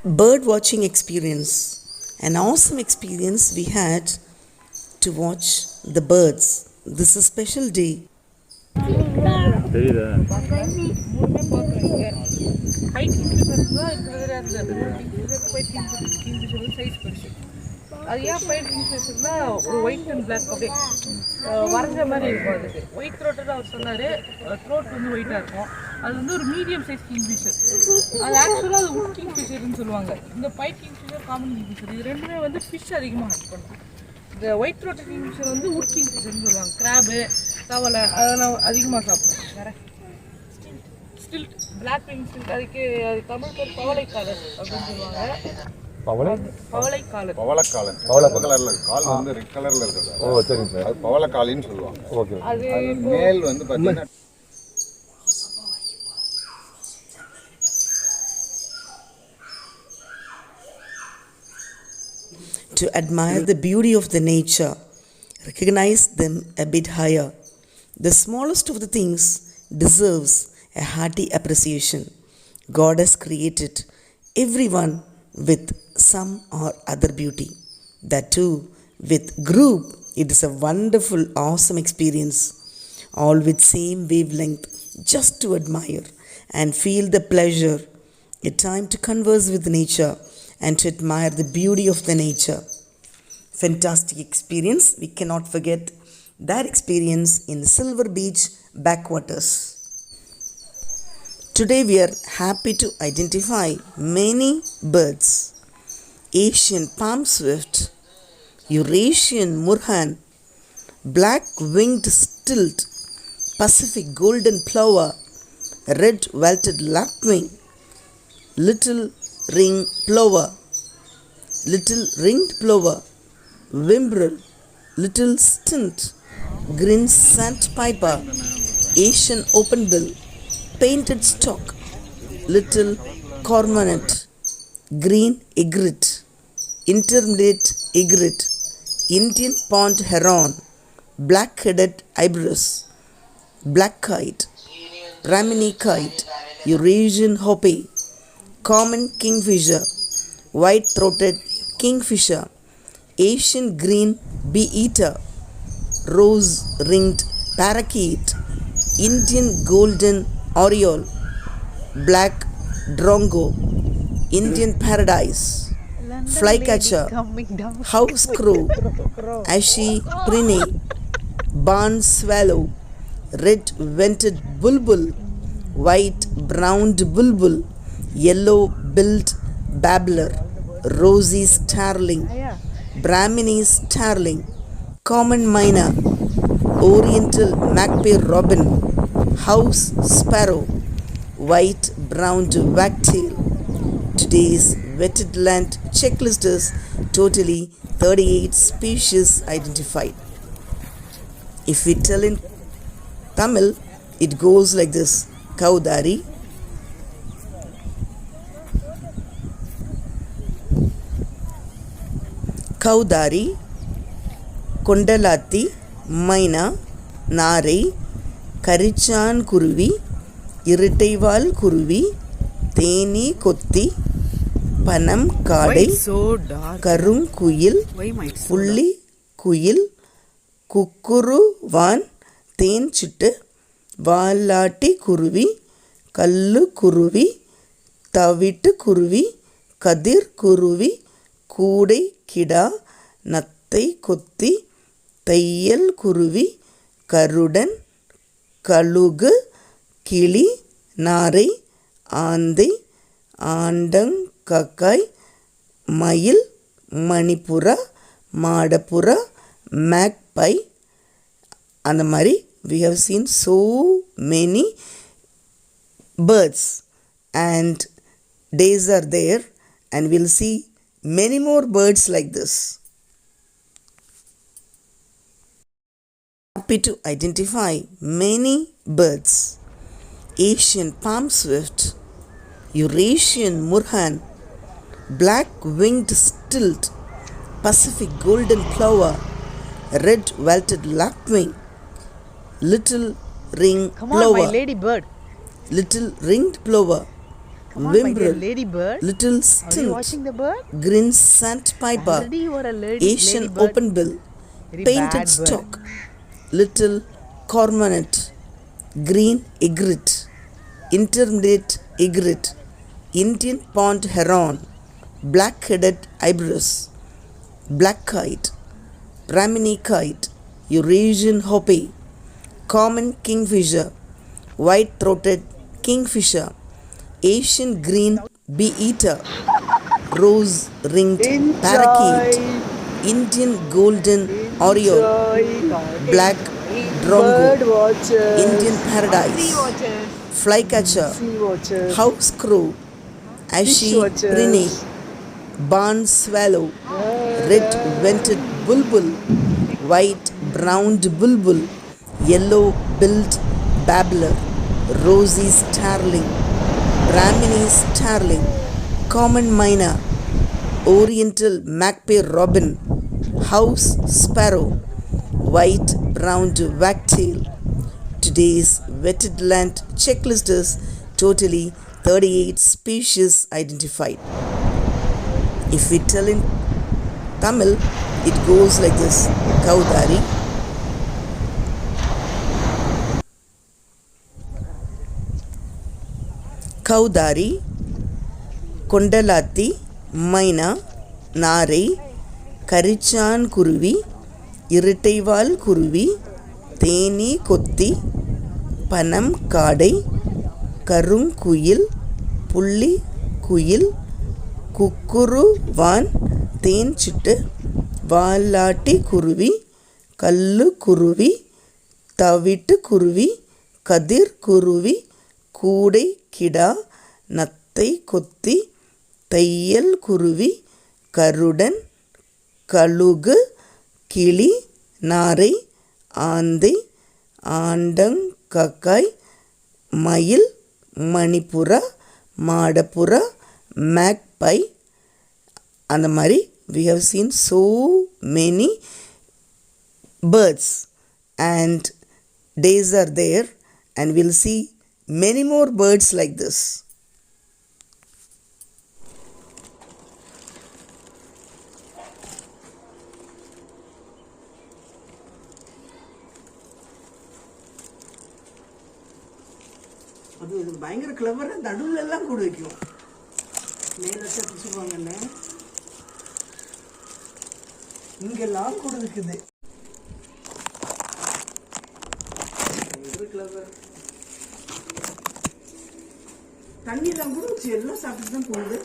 bird watching experience. An awesome experience we had to watch the birds. This is a special day. தெரியுதா அது ஏன் byte கிங்ஃபிஷர்னா ஒரு white and black அப்படியே வரைஞ்ச மாதிரி இருக்கும். அதுக்கு ஒயிட் த்ரோட்டட் அவர் சொன்னார், த்ரோட் வந்து ஒயிட்டாக இருக்கும். அது வந்து ஒரு மீடியம் சைஸ் கிங்ஃபிஷர். அது ஆக்சுவலாக அது உட் கிங்ஃபிஷர்னு சொல்லுவாங்க. இந்த பைட் கிங்ஃபிஷர், காமன் கிங்ஃபிஷர், இது ரெண்டுமே வந்து ஃபிஷ் அதிகமாக ஹண்ட் பண்ணும். இந்த ஒயிட் த்ரோட்டட் கிங்ஃபிஷர் வந்து உட் கிங்ஃபிஷர்னு சொல்லுவாங்க. கிராபு, தவளை அதெல்லாம் அதிகமாக சாப்பிடும். வேற ஸ்டில்ட், பிளாக் விங் ஸ்டில்ட், அதுக்கு தமிழ் பேர் பவளைக்காலர் அப்படின்னு சொல்லுவாங்க. பவளைக்காலன் கலர்ல கால் வந்து ரெட் கலர்ல இருக்குது. ஓ சரிங்க சார், அது பவளக்காலின்னு சொல்லுவாங்க. ஓகே, அது மேல் வந்து பாத்தீங்கன்னா To admire the beauty of the nature, recognize them a bit higher. The smallest of the things deserves a hearty appreciation. God has created everyone with some or other beauty. That too, with group, it is a wonderful, awesome experience. All with same wavelength, just to admire and feel the pleasure. A time to converse with nature and to admire the beauty of the nature. Fantastic experience. We cannot forget that experience in the Silver Beach backwaters. Today we are happy to identify many birds. Asian palm swift, Eurasian moorhen, black-winged stilt, Pacific golden plover, red-belted lapwing, little ringed plover, whimbrel, little stint, green sandpiper, Asian openbill, painted stock, little cormorant, green egret, intermediate egret, Indian pond heron, black-headed ibis, black kite, Ramini kite, Eurasian hopi, common kingfisher, white-throated kingfisher, Asian green bee-eater, rose-ringed parakeet, Indian golden oriole, black drongo, Indian paradise, flycatcher, house crow, ashy prine, barn swallow, red-vented bulbul, white-browned bulbul, yellow-billed babbler, rosy starling, Brahmini starling, common myna, oriental magpie robin, house sparrow, white-browned wagtail. Today's wetted land checklist is totally 38 species identified. If we tell in Tamil, it goes like this: Kaudari, Kondalati, Maina, Nare, Karichan Kuruvi, Irritaival Kuruvi, Theni Kotti, Panam Kadai, Karum Kuyil, Pulli Kuyil, Kukuru Van, Then Chitte, Valati Kuruvi, Kallu Kuruvi, Tavit Kuruvi, Kadir Kuruvi, Kudai Kida, Nattai Kotti, Tayal Kuruvi, Karudan, Kalugu, Kili, Nare, Andai, Andang, Kakai, Mayil, Manipura, Madapura, Magpie. And the Mari, we have seen so many birds, and days are there, and we'll see many more birds like this. Happy to identify many birds. Asian palm swift, Eurasian moorhen, black-winged stilt, Pacific golden plover, red-belted lapwing, little ringed plover, my lady bird. little ringed plover, whimbrel, ladybird. little Are you stint, watching the bird? green sandpiper, Already you are a Asian ladybird. open bill, Very painted bad bird. stock, little cormorant, green egret, intermediate egret, Indian pond heron, black-headed ibis, black kite, Brahmini kite, Eurasian hopi, common kingfisher, white-throated kingfisher, Asian green bee-eater, rose-ringed parakeet, Indian golden oriole, black drongo, Indian paradise, flycatcher, house crow, ashy rinny, barn swallow, red-vented bulbul, white-browned bulbul, yellow-billed babbler, rosy starling, Brahmini starling, common myna, oriental magpie robin, house sparrow, white-browned wagtail. Today's wetted land checklist is totally 38 species identified. If we tell in Tamil, it goes like this: Kaudari, Kaudari, Kondalati, Maina, Nare, Karichan Kuruvi, Irritaival Kuruvi, Theni Kotti, Panam Kadai, Karum Kuyil, Pulli Kuyil, Kukuru Van, Then Chitte, Valati Kuruvi, Kallu Kuruvi, Tavittu Kuruvi, Kadir Kuruvi, Kudai Kida, Nattai Kotti, Tayyal Kuruvi, Karudan, Kalugu, Kili, Narai, Andai, Andang Kakai, Mayil, Manipura, Madapura, Magpie. And the Mari, we have seen so many birds, and days are there, and we'll see many more birds like this. அது பயங்கர clever, நடுவில் எல்லாம் கூட வைக்கும், மேலத்தை பிடிச்சுப்பாங்கல்ல, இங்கெல்லாம் கூட இருக்குது. Clever தண்ணியெல்லாம் கூட வச்சு எல்லாம் சாப்பிட்டு தான் போகுது.